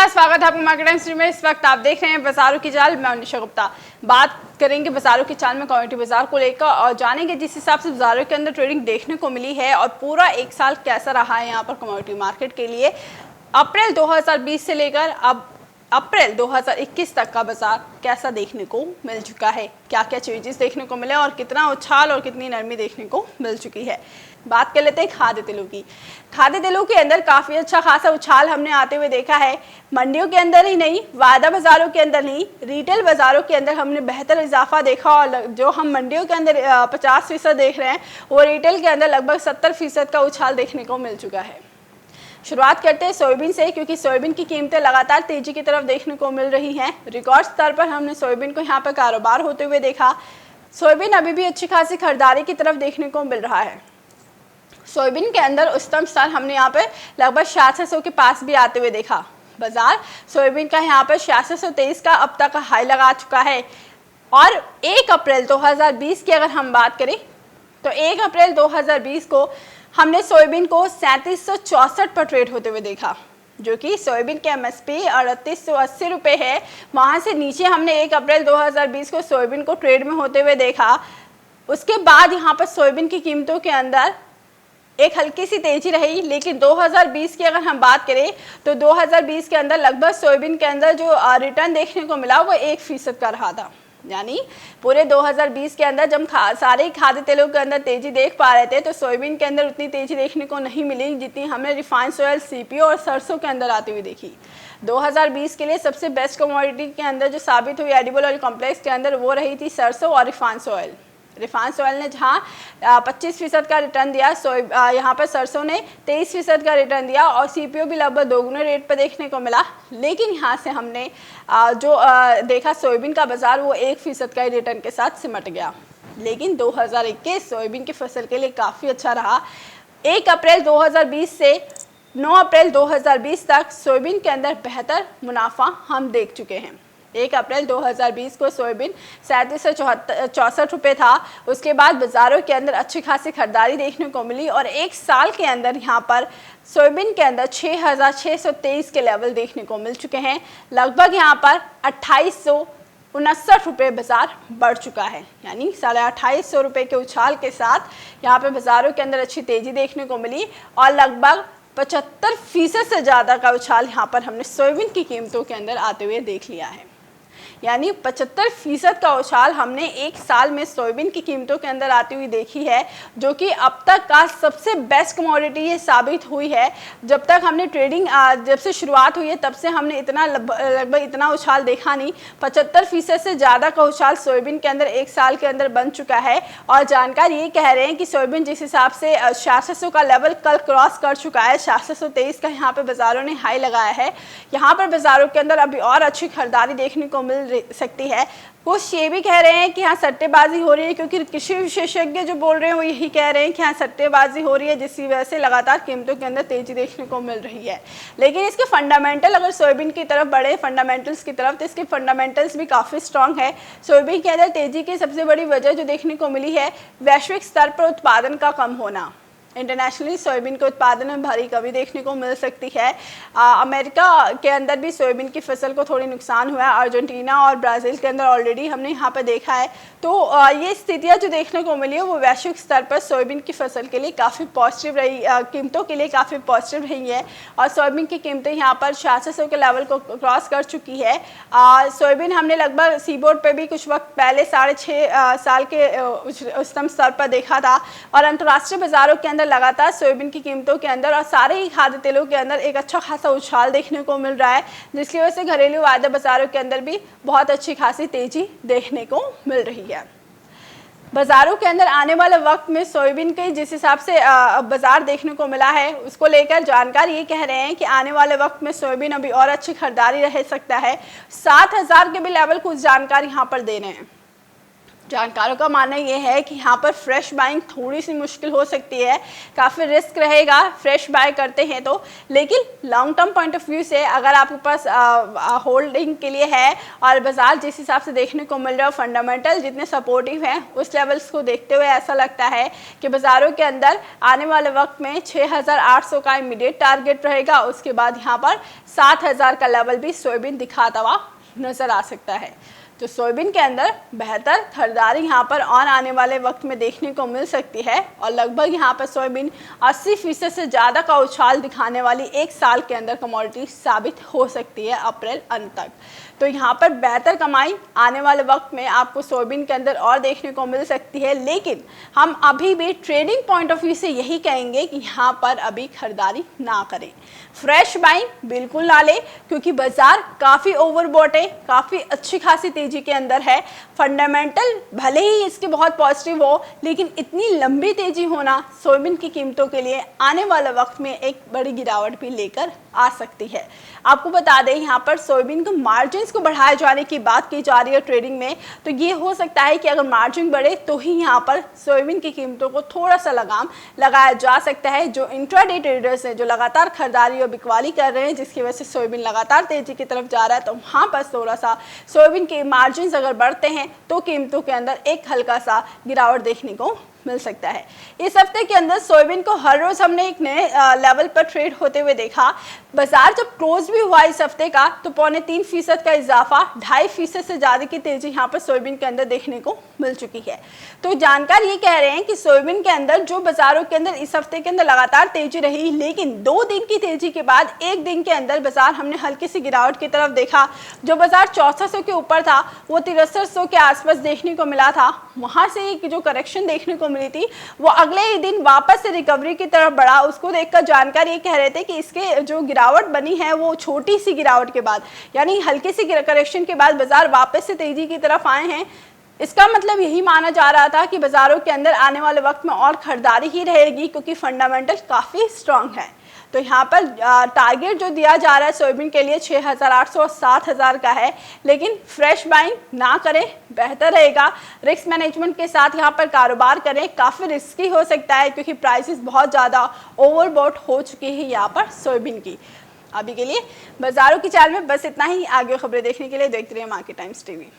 नमस्कार, स्वागत है आपको मार्केट टाइम्स में। इस वक्त आप देख रहे हैं बाजारों की चाल। मैं निशा गुप्ता। बात करेंगे बाजारों की चाल में कम्युनिटी बाजार को लेकर और जानेंगे जिस हिसाब से बाजारों के अंदर ट्रेडिंग देखने को मिली है और पूरा एक साल कैसा रहा है यहाँ पर कम्युनिटी मार्केट के लिए। अप्रैल 2020 से लेकर अब अप्रैल 2021 तक का बाजार कैसा देखने को मिल चुका है, क्या क्या चेंजेस देखने को मिले और कितना उछाल और कितनी नरमी देखने को मिल चुकी है। बात कर लेते हैं खाद्य तेलों की। खाद्य तेलों के अंदर काफ़ी अच्छा खासा उछाल हमने आते हुए देखा है। मंडियों के अंदर ही नहीं, वायदा बाजारों के अंदर नहीं, रिटेल बाजारों के अंदर हमने बेहतर इजाफा देखा और जो हम मंडियों के अंदर 50% देख रहे हैं वो रिटेल के अंदर लगभग 70% का उछाल देखने को मिल चुका है। शुरुआत करते हैं सोयाबीन से, क्योंकि सोयाबीन की कीमतें लगातार तेजी की तरफ देखने को मिल रही हैं। रिकॉर्ड स्तर पर हमने सोयाबीन को यहाँ पर कारोबार होते हुए देखा। सोयाबीन अभी भी अच्छी खासी खरीदारी की तरफ देखने को मिल रहा है। सोयाबीन के अंदर उच्चतम स्तर हमने यहाँ पे लगभग 6600 के पास भी आते हुए देखा। बाजार सोयाबीन का यहाँ पर 6623 का अब तक हाई लगा चुका है। और 1 अप्रैल 2020 की अगर हम बात करें तो 1 अप्रैल 2020 को हमने सोयाबीन को 3764 पर ट्रेड होते हुए देखा, जो कि सोयाबीन के एमएसपी 3880 रुपये है। वहाँ से नीचे हमने 1 अप्रैल 2020 को सोयाबीन को ट्रेड में होते हुए देखा। उसके बाद यहाँ पर सोयाबीन की कीमतों के अंदर एक हल्की सी तेजी रही, लेकिन 2020 की अगर हम बात करें तो 2020 के अंदर लगभग सोयाबीन के अंदर जो रिटर्न देखने को मिला वो 1% का रहा था। यानी पूरे 2020 के अंदर जब सारे खाद्य तेलों के अंदर तेजी देख पा रहे थे तो सोयाबीन के अंदर उतनी तेजी देखने को नहीं मिली जितनी हमने रिफाइंड ऑयल, सीपीओ और सरसों के अंदर आती हुई देखी। 2020 के लिए सबसे बेस्ट कमोडिटी के अंदर जो साबित हुई एडिबल ऑयल कॉम्प्लेक्स के अंदर वो रही थी सरसों और रिफाइंड ऑयल। रिफाइंड ऑयल ने जहाँ 25% का रिटर्न दिया, यहाँ पर सरसों ने 23% का रिटर्न दिया और सीपीओ भी लगभग दोगुने रेट पर देखने को मिला। लेकिन यहाँ से हमने जो देखा सोयाबीन का बाजार वो 1% का ही रिटर्न के साथ सिमट गया। लेकिन 2021 सोयाबीन की फसल के लिए काफ़ी अच्छा रहा। 1 अप्रैल 2020 से 9 अप्रैल 2020 तक सोयाबीन के अंदर बेहतर मुनाफा हम देख चुके हैं। 1 अप्रैल 2020 को सोयाबीन 3764 रुपये था। उसके बाद बाज़ारों के अंदर अच्छी खासी खरीदारी देखने को मिली और एक साल के अंदर यहाँ पर सोयाबीन के अंदर 6623 के लेवल देखने को मिल चुके हैं। लगभग यहाँ पर 2859 रुपये बाजार बढ़ चुका है। यानी 2850 रुपये के उछाल के साथ यहाँ पर बाज़ारों के अंदर अच्छी तेज़ी देखने को मिली और लगभग 75% से ज़्यादा का उछाल यहाँ पर हमने सोयाबीन की कीमतों के अंदर आते हुए देख लिया है। यानी 75% का उछाल हमने एक साल में सोयाबीन की कीमतों के अंदर आती हुई देखी है, जो कि अब तक का सबसे बेस्ट कमोडिटी ये साबित हुई है। जब तक हमने ट्रेडिंग जब से शुरुआत हुई है तब से हमने इतना लगभग इतना उछाल देखा नहीं। 75% से ज़्यादा का उछाल सोयाबीन के अंदर एक साल के अंदर बन चुका है। और जानकार ये कह रहे हैं कि सोयाबीन जिस हिसाब से 6600 का लेवल कल क्रॉस कर चुका है, 6623 का यहाँ पर बाज़ारों ने हाई लगाया है। यहाँ पर बाज़ारों के अंदर अभी और अच्छी खरीदारी देखने को मिल सकती है। कुछ ये भी कह रहे हैं कि यहाँ सट्टेबाजी हो रही है, क्योंकि कृषि विशेषज्ञ जो बोल रहे हैं वो यही कह रहे हैं कि यहाँ सट्टेबाजी हो रही है, जिसकी वजह से लगातार कीमतों के अंदर तेजी देखने को मिल रही है। लेकिन इसके फंडामेंटल अगर सोयाबीन की तरफ बढ़े, फंडामेंटल्स की तरफ, तो इसके फंडामेंटल्स भी काफ़ी स्ट्रांग है। सोयाबीन के अंदर तेजी की सबसे बड़ी वजह जो देखने को मिली है वैश्विक स्तर पर उत्पादन का कम होना। इंटरनेशनली सोयाबीन के उत्पादन में भारी कमी देखने को मिल सकती है। अमेरिका के अंदर भी सोयाबीन की फसल को थोड़ी नुकसान हुआ है। अर्जेंटीना और ब्राज़ील के अंदर ऑलरेडी हमने यहाँ पर देखा है। तो ये स्थितियाँ जो देखने को मिली है वो वैश्विक स्तर पर सोयाबीन की फसल के लिए काफ़ी पॉजिटिव रही, कीमतों के लिए काफ़ी पॉजिटिव रही है। और सोयाबीन की कीमतें यहाँ पर 6600 के लेवल को क्रॉस कर चुकी है। सोयाबीन हमने लगभग सीबोर्ड पर भी कुछ वक्त पहले 6.5 साल के उच्चतम स्तर पर देखा था। और अंतर्राष्ट्रीय बाज़ारों के अंदर लगातार सोयाबीन की कीमतों के अंदर और सारे ही खाद्य तेलों के अंदर एक अच्छा खासा उछाल देखने को मिल रहा है, जिसकी वजह से घरेलू वायदा बाजारों के अंदर भी बहुत अच्छी खासी तेजी देखने को मिल रही है। बाजारों के अंदर आने वाले वक्त में सोयाबीन के जिस हिसाब से बाजार देखने को मिला है उसको लेकर जानकार ये कह रहे हैं कि आने वाले वक्त में सोयाबीन अभी और अच्छी खरीदारी रह सकता है। 7000 के भी लेवल कुछ जानकार यहाँ पर दे रहे हैं। जानकारों का मानना ये है कि यहाँ पर फ्रेश बाइंग थोड़ी सी मुश्किल हो सकती है, काफ़ी रिस्क रहेगा फ्रेश बाय करते हैं तो। लेकिन long term point of view से अगर आपके पास होल्डिंग के लिए है और बाजार जिस हिसाब से देखने को मिल रहा है, फंडामेंटल जितने सपोर्टिव हैं उस लेवल्स को देखते हुए ऐसा लगता है कि बाज़ारों के अंदर आने वाले वक्त में 6800 का इमीडिएट टारगेट रहेगा। उसके बाद यहाँ पर 7000 का लेवल भी सोयाबीन दिखाता हुआ नज़र आ सकता है। तो सोयाबीन के अंदर बेहतर खरीदारी यहाँ पर और आने वाले वक्त में देखने को मिल सकती है और लगभग यहाँ पर सोयाबीन 80% से ज़्यादा का उछाल दिखाने वाली एक साल के अंदर कमोडिटी साबित हो सकती है अप्रैल अंत तक। तो यहाँ पर बेहतर कमाई आने वाले वक्त में आपको सोयाबीन के अंदर और देखने को मिल सकती है। लेकिन हम अभी भी ट्रेडिंग पॉइंट ऑफ व्यू से यही कहेंगे कि यहाँ पर अभी खरीदारी ना करें, फ्रेश बाइंग बिल्कुल ना लें, क्योंकि बाजार काफ़ी ओवरबॉट है, काफ़ी अच्छी खासी तेजी के अंदर है। फंडामेंटल भले ही इसके बहुत पॉजिटिव हो, लेकिन इतनी लंबी तेजी होना सोयाबीन की कीमतों के लिए आने वाले वक्त में एक बड़ी गिरावट भी लेकर आ सकती है। आपको बता दें यहाँ पर सोयाबीन को मार्जिन को बढ़ाए जाने की बात की जा रही है ट्रेडिंग में, तो ये हो सकता है कि अगर मार्जिन बढ़े तो ही यहाँ पर सोयाबीन की कीमतों को थोड़ा सा लगाम लगाया जा सकता है। जो इंट्राडे ट्रेडर्स हैं, जो लगातार खरीदारी और बिकवाली कर रहे हैं, जिसकी वजह से सोयाबीन लगातार तेजी की तरफ जा रहा है, तो वहाँ पर थोड़ा सा सोयाबीन के मार्जिन अगर बढ़ते हैं तो कीमतों के अंदर एक हल्का सा गिरावट देखने को मिल सकता है। इस हफ्ते के अंदर सोयाबीन को हर रोज हमने एक नए लेवल पर ट्रेड होते हुए देखा। बाजार जब क्लोज भी हुआ इस हफ्ते का तो 0.25% का इजाफा, 2.5% से ज़्यादा की तेजी यहाँ पर सोयाबीन के अंदर देखने को मिल चुकी है। तो जानकार ये कह रहे हैं कि सोयाबीन के अंदर जो बाजारों के अंदर इस हफ्ते के अंदर लगातार तेजी रही, लेकिन 2 दिन की तेजी के बाद एक दिन के अंदर बाजार हमने हल्की सी गिरावट की तरफ देखा। जो बाजार 6400 के ऊपर था वो 6300 के आसपास देखने को मिला था। वहाँ से एक जो करेक्शन देखने को मिली थी वो अगले ही दिन वापस से रिकवरी की तरफ बढ़ा। उसको देखकर जानकार ये कह रहे थे कि इसके जो गिरावट बनी है वो छोटी सी गिरावट के बाद, यानी हल्की सी करेक्शन के बाद बाजार वापस से तेजी की तरफ आए हैं। इसका मतलब यही माना जा रहा था कि बाजारों के अंदर आने वाले वक्त में और खरीदारी ही रहेगी, क्योंकि फंडामेंटल काफ़ी स्ट्रांग है। तो यहाँ पर टारगेट जो दिया जा रहा है सोयाबीन के लिए 6800 और 7000 का है, लेकिन फ्रेश बाइंग ना करें, बेहतर रहेगा। रिस्क मैनेजमेंट के साथ यहाँ पर कारोबार करें, काफ़ी रिस्की हो सकता है क्योंकि प्राइसेस बहुत ज़्यादा ओवरबॉट हो चुकी है यहाँ पर सोयाबीन की। अभी के लिए बाजारों की चाल में बस इतना ही। आगे खबरें देखने के लिए देखते रहिए मार्केट टाइम्स टीवी।